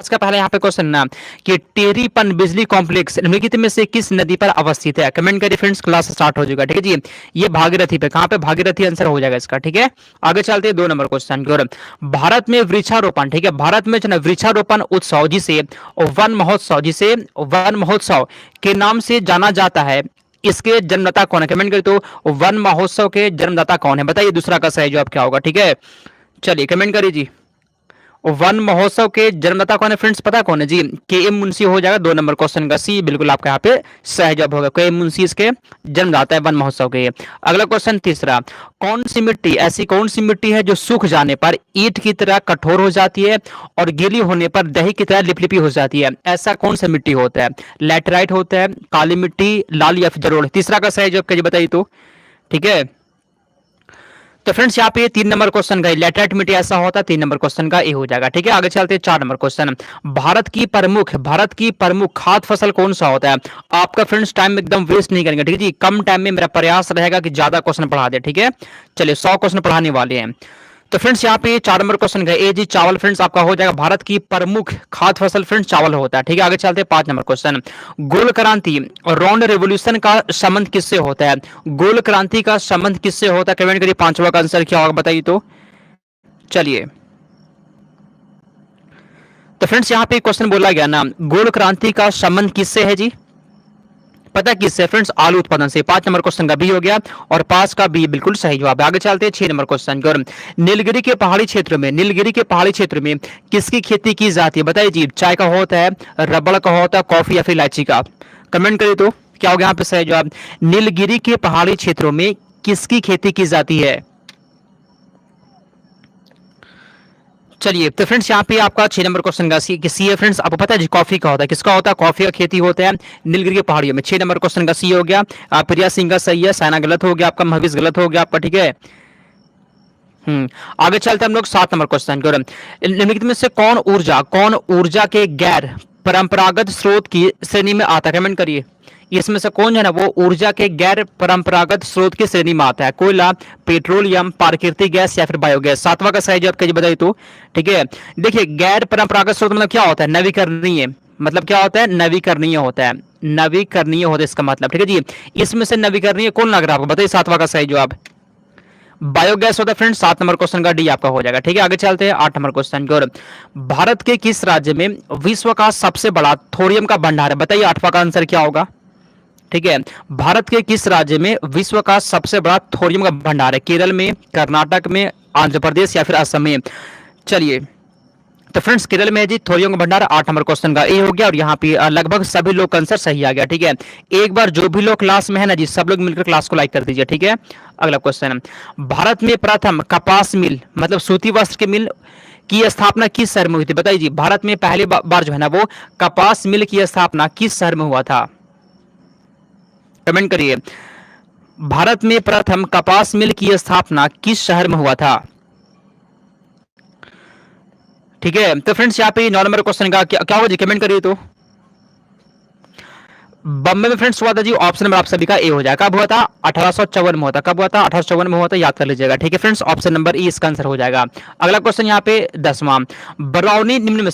का पहला यहाँ पे क्वेश्चन ना कि टेरी पनबिजली कॉम्प्लेक्स निम्नलिखित में से किस नदी पर अवस्थित है? कमेंट करिए फ्रेंड्स, क्लास स्टार्ट हो जाएगा। ठीक है जी, ये भागीरथी पे, कहाँ पे? भागीरथी आंसर हो जाएगा इसका। ठीक है, आगे चलते हैं 2 नंबर क्वेश्चन की ओर। भारत में वृक्षारोपण, ठीक है, भारत में जो ना वृक्षारोपण उत्सव जिसे वन महोत्सव के नाम से जाना जाता है, इसके जन्मदाता कौन है? कमेंट करिए तो वन महोत्सव के जन्मदाता कौन है? बताइए दूसरा का सही जवाब क्या होगा। ठीक है, चलिए कमेंट करिए जी। वन महोत्सव के जन्मदाता कौन है फ्रेंड्स, पता कौन है जी? के एम मुंशी हो जाएगा 2 नंबर क्वेश्चन का सी, बिल्कुल आपका यहाँ पे सही जवाब होगा। के एम मुंशी इसके जन्मदाता है वन महोत्सव के। अगला क्वेश्चन तीसरा, ऐसी कौन सी मिट्टी है जो सूख जाने पर ईंट की तरह कठोर हो जाती है और गीली होने पर दही की तरह लिपलिपी हो जाती है? ऐसा कौन सा मिट्टी होता है? लैटेराइट होता है, काली मिट्टी, लाल या फिर जलोढ़? तीसरा का सही जवाब क्या जी, बताइए तो। ठीक है, तो फ्रेंड्स यहाँ पे 3 नंबर क्वेश्चन का लैटेराइट मिट्टी ऐसा होता है, 3 नंबर क्वेश्चन का ए हो जाएगा। ठीक है, आगे चलते हैं 4 नंबर क्वेश्चन। भारत की प्रमुख खाद्य फसल कौन सा होता है? आपका फ्रेंड्स टाइम एकदम वेस्ट नहीं करेंगे। ठीक है जी, कम टाइम में मेरा प्रयास रहेगा कि ज्यादा क्वेश्चन पढ़ा दे। ठीक है, चलिए 100 क्वेश्चन पढ़ाने वाले हैं। तो फ्रेंड्स यहाँ पे 4 नंबर क्वेश्चन का ए जी चावल फ्रेंड्स आपका हो जाएगा। भारत की प्रमुख खाद्य फसल फ्रेंड्स चावल होता है। ठीक है, आगे चलते हैं 5 नंबर क्वेश्चन। गोल क्रांति और राउंड रेवोल्यूशन का संबंध किससे होता है? गोल क्रांति का संबंध किससे होता है? कमेंट करिए, 5वां का आंसर क्या होगा बताइए तो। चलिए, तो फ्रेंड्स यहाँ पे क्वेश्चन बोला गया ना, गोल क्रांति का संबंध किससे है जी? पता किससे फ्रेंड्स? आलू उत्पादन से। 5 नंबर क्वेश्चन का बी हो गया और 5 का बी बिल्कुल सही जवाब है। आगे चलते हैं 6 नंबर क्वेश्चन की ओर। नीलगिरी के पहाड़ी क्षेत्र में किसकी खेती की जाती है? बताइए जी, चाय का होता है, रबड़ का होता है, कॉफी या फिर इलायची का? कमेंट करिए तो क्या होगा यहाँ पे सही जवाब। नीलगिरी के पहाड़ी क्षेत्रों में किसकी खेती की जाती है? चलिए, तो फ्रेंड्स यहाँ पे आपका 6 नंबर क्वेश्चन का सी है फ्रेंड्स। आपको पता है जी कॉफी का होता है, किसका होता है? कॉफी का खेती होता है नीलगिरी की पहाड़ियों में। 6 नंबर क्वेश्चन का सी हो गया। प्रिया सिंह का सही है, साइना गलत हो गया आपका, महविश गलत हो गया आपका। ठीक है, आगे चलते हैं हम लोग 7 नंबर क्वेश्चन की ओर। निम्नलिखित में से कौन ऊर्जा के गैर परंपरागत स्रोत की श्रेणी में आता है? कमेंट करिए, इसमें से कौन है ना वो ऊर्जा के गैर परंपरागत स्रोत की श्रेणी में आता है? कोयला, पेट्रोलियम, प्राकृतिक गैस या फिर बायोगैस? 7वां का सही जवाब क्या बताइए तो। ठीक है, देखिए गैर परंपरागत स्रोत मतलब क्या होता है? नवीकरणीय, मतलब क्या होता है? नवीकरणीय होता है, नवीकरणीय होता है इसका मतलब। ठीक है जी, इसमें से नवीकरणीय कौन लग रहा है आपको? बताइए 7वां का सही जवाब बायोगैस होता है फ्रेंड्स। 7 नंबर क्वेश्चन का डी आपका हो जाएगा। ठीक है, आगे चलते हैं 8 नंबर क्वेश्चन की ओर। भारत के किस राज्य में विश्व का सबसे बड़ा थोरियम का भंडार है? बताइए 8वां का आंसर क्या होगा। ठीक है, भारत के किस राज्य में विश्व का सबसे बड़ा थोरियम का भंडार है? केरल में, कर्नाटक में, आंध्र प्रदेश या फिर असम में? चलिए, तो फ्रेंड्स केरल में है जी थोरियम का भंडार। 8 नंबर क्वेश्चन का ए हो गया और यहाँ पे लगभग सभी लोग का आंसर सही आ गया। ठीक है, एक बार जो भी लोग क्लास में है ना जी, सब लोग मिलकर क्लास को लाइक कर दीजिए। ठीक है, अगला क्वेश्चन, भारत में प्रथम कपास मिल मतलब सूती वस्त्र की मिल की स्थापना किस शहर में हुई थी? बताइए जी, भारत में पहली बार जो है ना वो कपास मिल की स्थापना किस शहर में हुआ था? कमेंट करिए, भारत में प्रथम कपास मिल की स्थापना किस शहर में हुआ था? ठीक है, तो फ्रेंड्स यहाँ पे 9 नंबर क्वेश्चन का क्या होगा जी, कमेंट करिए तो। बम्बे में फ्रेंड्स हुआ था जी, ऑप्शन नंबर आप सभी का ए हो जाएगा। कब हुआ था? 1854 में हुआ था। कब हुआ था? 1854 में हुआ था, याद कर लीजिएगा। ठीक है फ्रेंड्स, ऑप्शन नंबर ई इसका आंसर हो जाएगा। अगला क्वेश्चन यहाँ पे 10वां, बरौनी निम्न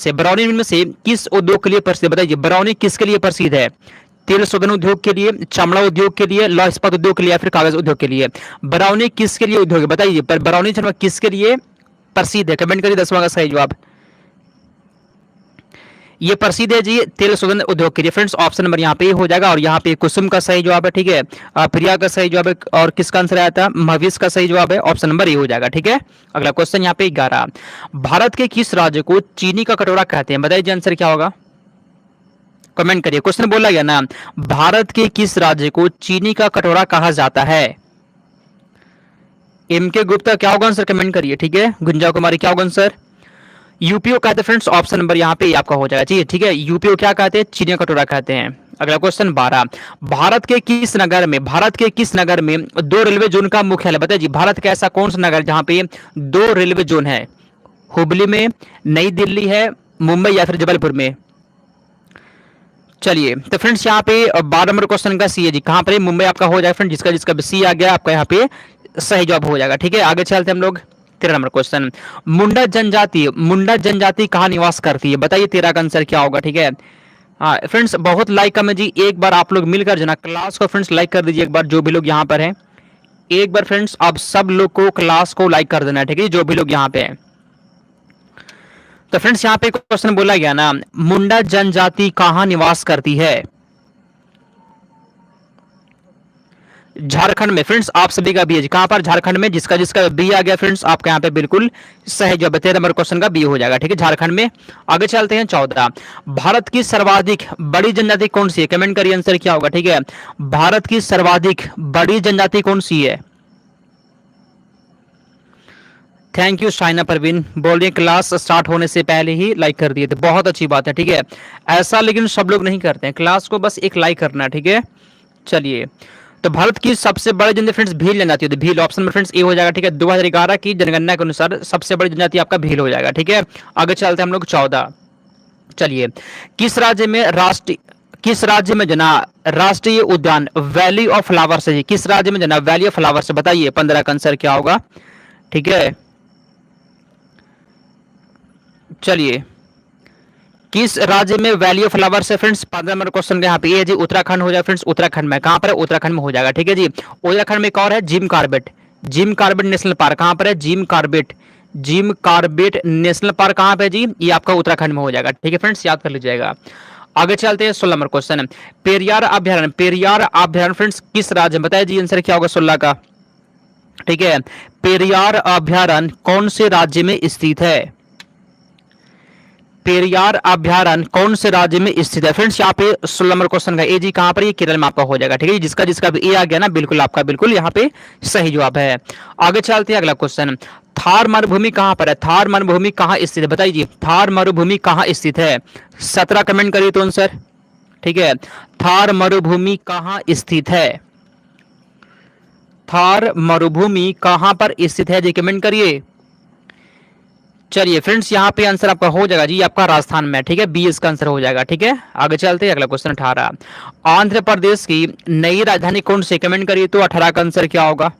में से किस उद्योग के लिए प्रसिद्ध? बताइए, बरौनी किसके लिए प्रसिद्ध है? तेल शोधन उद्योग के लिए, चमड़ा उद्योग के लिए, लौह इस्पात उद्योग के लिए या फिर कागज उद्योग के लिए? बरौनी किसके लिए उद्योग है? बताइए, पर बरौनी किसके लिए प्रसिद्ध है? कमेंट करिए 10वां का सही जवाब। ये प्रसिद्ध है जी तेल शोधन उद्योग के लिए। फ्रेंड्स ऑप्शन नंबर यहाँ पे हो जाएगा और यहाँ पे कुसुम का सही जवाब है। ठीक है, प्रिया का सही जवाब है और किसका आंसर आया था? महविश का सही जवाब है, ऑप्शन नंबर ए हो जाएगा। ठीक है, अगला क्वेश्चन यहाँ पे 11, भारत के किस राज्य को चीनी का कटोरा कहते हैं? बताइए आंसर क्या होगा, कमेंट करिए। क्वेश्चन बोला गया ना, भारत के किस राज्य को चीनी का कटोरा कहा जाता है? एम के गुप्ता क्या होगा आंसर, कमेंट करिए। ठीक है, गुंजा कुमारी क्या होगा आंसर? यूपीओ कहते हैं फ्रेंड्स, ऑप्शन नंबर यहाँ पे आपका हो जाएगा। ठीक है, यूपीओ क्या कहते हैं? चीनी कटोरा कहते हैं। अगला क्वेश्चन 12, भारत के किस नगर में 2 रेलवे जोन का मुख्यालय? बताइए जी, भारत का ऐसा कौन सा नगर जहां पे 2 रेलवे जोन है? हुबली में, नई दिल्ली है, मुंबई या फिर जबलपुर में? चलिए, तो फ्रेंड्स यहाँ पे 12 नंबर क्वेश्चन का सी है जी, कहां पर? मुंबई आपका हो जाएगा फ्रेंड, जिसका सी आ गया आपका यहाँ पे सही जवाब हो जाएगा। ठीक है, आगे चलते हम लोग 13 नंबर क्वेश्चन, मुंडा जनजाति कहाँ निवास करती है? बताइए 13 का आंसर क्या होगा? ठीक है। हाँ फ्रेंड्स, बहुत लाइक कमेंट जी, एक बार आप लोग मिलकर जो ना क्लास को फ्रेंड्स लाइक कर दीजिए एक बार, जो भी लोग यहाँ पर हैं एक बार फ्रेंड्स आप सब लोग को क्लास को लाइक कर देना है, ठीक है, जो भी लोग यहाँ पे हैं। तो फ्रेंड्स यहाँ पे क्वेश्चन बोला गया ना, मुंडा जनजाति कहाँ निवास करती है? झारखंड में। फ्रेंड्स आप सभी का बी है, कहां पर? झारखंड में। जिसका जिसका बी आ गया फ्रेंड्स आपका यहाँ पे बिल्कुल सही जवाब, 13 नंबर क्वेश्चन का बी हो जाएगा, ठीक है, झारखंड में। आगे चलते हैं 14, भारत की सर्वाधिक बड़ी जनजाति कौन सी है? कमेंट करिए आंसर क्या होगा, ठीक है। भारत की सर्वाधिक बड़ी जनजाति कौन सी है? थैंक यू शाइना परवीन, बोल रही क्लास स्टार्ट होने से पहले ही लाइक कर दिए थे, बहुत अच्छी बात है, ठीक है। ऐसा लेकिन सब लोग नहीं करते हैं, क्लास को बस एक लाइक करना, ठीक है। चलिए, तो भारत की सबसे बड़ी जनजाति फ्रेंड्स भील जनजाति होती है, भील। ऑप्शन में फ्रेंड्स ए हो जाएगा, ठीक है। 2011 की जनगणना के अनुसार सबसे बड़ी जनजाति आपका भील हो जाएगा, ठीक है। आगे चलते हैं हम लोग 14, चलिए, किस राज्य में जना राष्ट्रीय उद्यान वैली ऑफ फ्लावर्स है? किस राज्य में जना वैली ऑफ फ्लावर्स? बताइए 15 का आंसर क्या होगा, ठीक है। चलिए, किस राज्य में वैली ऑफ फ्लावर्स है फ्रेंड्स? 15 नंबर क्वेश्चन यहाँ पे ये जी उत्तराखंड हो जाएगा फ्रेंड्स, उत्तराखंड में। कहां पर है? उत्तराखंड में हो जाएगा, ठीक है जी। उत्तराखंड में एक और है जिम कार्बेट नेशनल पार्क। कहां पर है? जिम कार्बेट नेशनल पार्क कहां पे जी? ये आपका उत्तराखंड में हो जाएगा, ठीक है फ्रेंड्स, याद कर लीजिएगा। आगे चलते हैं 16 नंबर क्वेश्चन, पेरियार अभ्यारण्य फ्रेंड्स किस राज्य में? बताइए जी आंसर क्या होगा 16 का, ठीक है। पेरियार अभ्यारण्य कौन से राज्य में स्थित है? पेरियार अभ्यारण्य कौन से राज्य में स्थित है? फ्रेंड्स यहाँ पे 16 नंबर क्वेश्चन का ए जी कहां पर? ये केरल में आपका हो जाएगा, ठीक है। जिसका जिसका भी ए आ गया ना बिल्कुल आपका बिल्कुल यहाँ पे सही जवाब है। आगे चलते हैं अगला क्वेश्चन, थार मरुभूमि कहां पर है? थार मरुभूमि कहां स्थित है? बताइए जी थार मरुभूमि कहां स्थित है? 17 कमेंट करिए तो आंसर, ठीक है। थार मरुभूमि कहां स्थित है? थार मरुभूमि कहां पर स्थित है जी? कमेंट करिए। चलिए फ्रेंड्स यहाँ पे आंसर आपका हो जाएगा जी आपका राजस्थान में, ठीक है, बी इसका आंसर हो जाएगा, ठीक है। आगे चलते हैं अगला क्वेश्चन 18, आंध्र प्रदेश की नई राजधानी कौन सी? कमेंट करिए तो 18 का आंसर क्या होगा?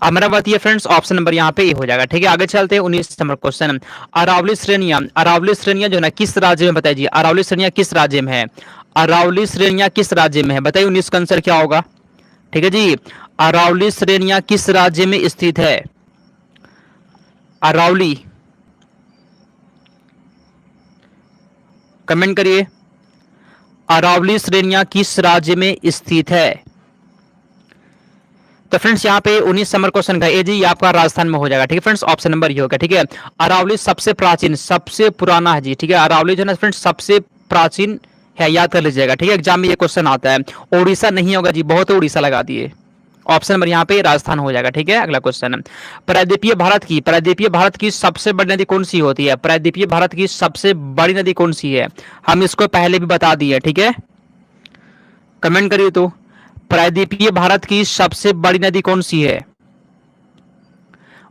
अमरावती है फ्रेंड्स, ऑप्शन नंबर यहाँ पे ये हो जाएगा, ठीक है। आगे चलते हैं 19 नंबर क्वेश्चन, अरावली श्रेणियां जो है ना किस राज्य में? बताइए जी अरावली श्रेणियां किस राज्य में है? अरावली श्रेणियां किस राज्य में है? बताइए 19 का आंसर क्या होगा, ठीक है जी। अरावली श्रेणियां किस राज्य में स्थित है? अरावली, कमेंट करिए, अरावली श्रेणियां किस राज्य में स्थित है? तो फ्रेंड्स यहाँ पे 19 नंबर क्वेश्चन का ए जी आपका राजस्थान में हो जाएगा, ठीक है फ्रेंड्स, ऑप्शन नंबर ये होगा, ठीक है। अरावली सबसे प्राचीन सबसे पुराना है जी, ठीक है। अरावली जो है ना फ्रेंड्स सबसे प्राचीन है, याद कर लीजिएगा, ठीक है। एग्जाम में ये क्वेश्चन आता है, उड़ीसा नहीं होगा जी, बहुत उड़ीसा लगा दिए। ऑप्शन नंबर यहाँ पे राजस्थान हो जाएगा, ठीक है। अगला क्वेश्चन, प्रायद्वीपीय भारत की सबसे बड़ी नदी कौन सी होती है? प्रायद्वीपीय भारत की सबसे बड़ी नदी कौन सी है? हम इसको पहले भी बता दिए, ठीक है। कमेंट करिए तो प्रायद्वीपीय भारत की सबसे बड़ी नदी कौन सी है?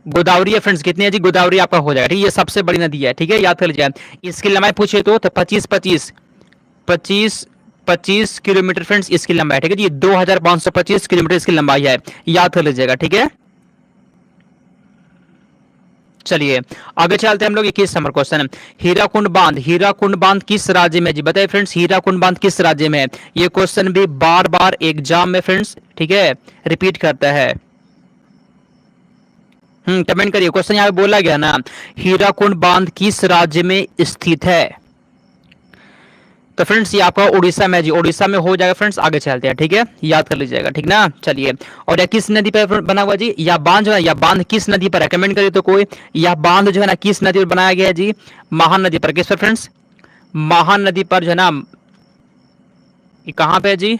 गोदावरी है फ्रेंड्स, कितनी है जी? गोदावरी आपका हो जाएगा, ठीक है, ये सबसे बड़ी नदी है, ठीक है, याद कर लीजिए। इसकी लंबाई पूछे तो 25 किलोमीटर फ्रेंड्स इसकी लंबाई, ठीक है जी, 2525 किलोमीटर इसकी लंबाई है, याद कर लीजिएगा, ठीक है। चलिए आगे चलते हैं हम लोग 21 नंबर क्वेश्चन, हीराकुंड बांध किस राज्य में जी? बताइए फ्रेंड्स हीराकुंड बांध किस राज्य में है? ये क्वेश्चन भी बार बार एग्जाम में फ्रेंड्स, ठीक है, रिपीट करता है। कमेंट करिए, क्वेश्चन यहाँ पे बोला गया ना, हीराकुंड बांध किस राज्य में स्थित है? तो फ्रेंड्स ये आपका उड़ीसा में जी, उड़ीसा में हो जाएगा फ्रेंड्स। आगे चलते हैं, ठीक है, याद कर लीजिएगा, ठीक ना। चलिए, और यह किस नदी पर बना हुआ जी? या बांध जो है, या बांध किस नदी पर है? कमेंट करिए तो कोई, या बांध जो है ना किस नदी पर बनाया गया है जी? महानदी पर। किस पर फ्रेंड्स? महानदी पर जो है ना, ये कहां पे है जी?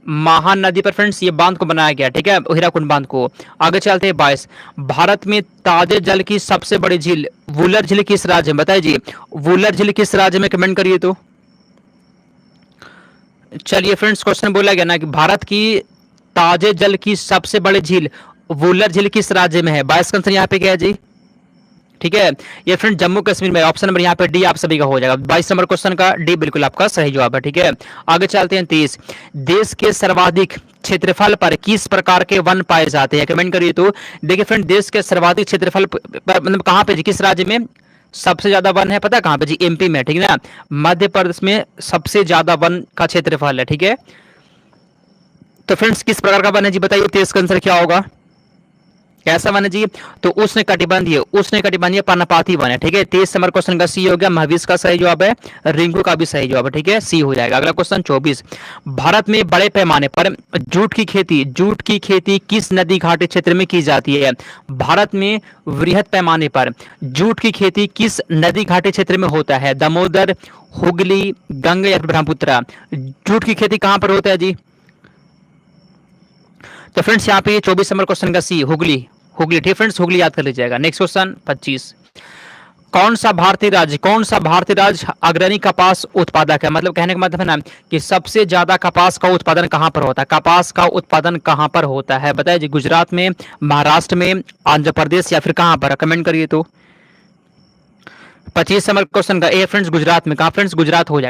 महानदी पर फ्रेंड्स ये बांध को बनाया गया, ठीक है, हीराकुंड बांध को। आगे चलते हैं 22, भारत में ताजे जल की सबसे बड़ी झील वुलर झील किस राज्य में? बताइए जी वुलर झील किस राज्य में? कमेंट करिए तो। चलिए फ्रेंड्स क्वेश्चन बोला गया ना कि भारत की ताजे जल की सबसे बड़ी झील वुलर झील किस राज्य में है? 22 का आंसर यहाँ पे क्या है जी, ठीक है। ये फ्रेंड जम्मू कश्मीर में, ऑप्शन नंबर यहाँ पे डी आप सभी का हो जाएगा। 22 नंबर क्वेश्चन का डी बिल्कुल आपका सही जवाब है, ठीक है। आगे चलते हैं 30। देश के सर्वाधिक क्षेत्रफल पर किस प्रकार के वन पाए जाते हैं, कमेंट करिए। तो देखिए फ्रेंड, देश के सर्वाधिक क्षेत्रफल पर मतलब कहां पे, किस राज्य में सबसे ज्यादा वन है, पता है कहां पे जी? एमपी में, ठीक है ना। मध्य प्रदेश में सबसे ज्यादा वन का क्षेत्रफल है, ठीक है। तो फ्रेंड्स किस प्रकार का वन है जी बताइए, तो इसका आंसर क्या होगा? कैसा वन है जी? तो उष्णकटिबंधीय पर्णपाती वन है, ठीक है। 23 नंबर क्वेश्चन का सी हो गया, महावीर का सही जवाब है, रिंकू का भी सही जवाब है, ठीक है, सी हो जाएगा। अगला क्वेश्चन 24। भारत में बड़े पैमाने पर जूट की खेती किस नदी घाटी क्षेत्र में की जाती है? भारत में वृहद पैमाने पर जूट की खेती किस नदी घाटी क्षेत्र में होता है? दामोदर, हुगली, गंगा या ब्रह्मपुत्र? जूट की खेती कहां पर होता है जी? तो फ्रेंड्स यहाँ पे 24 नंबर क्वेश्चन का सी, हुगली, ठीक फ्रेंड्स, हुगली याद कर लीजिएगा। Next question 25। कौन सा भारतीय राज्य अग्रणी कपास उत्पादक है? मतलब कहने का मतलब है ना कि सबसे ज्यादा कपास का उत्पादन कहां पर होता है? कपास का उत्पादन कहां पर होता है बताइए जी? गुजरात में, महाराष्ट्र में, आंध्र प्रदेश या फिर कहां पर? कमेंट करिए। तो 25 नंबर क्वेश्चन का ए फ्रेंड्स गुजरात में, कहां फ्रेंड्स? गुजरात हो जाएगा।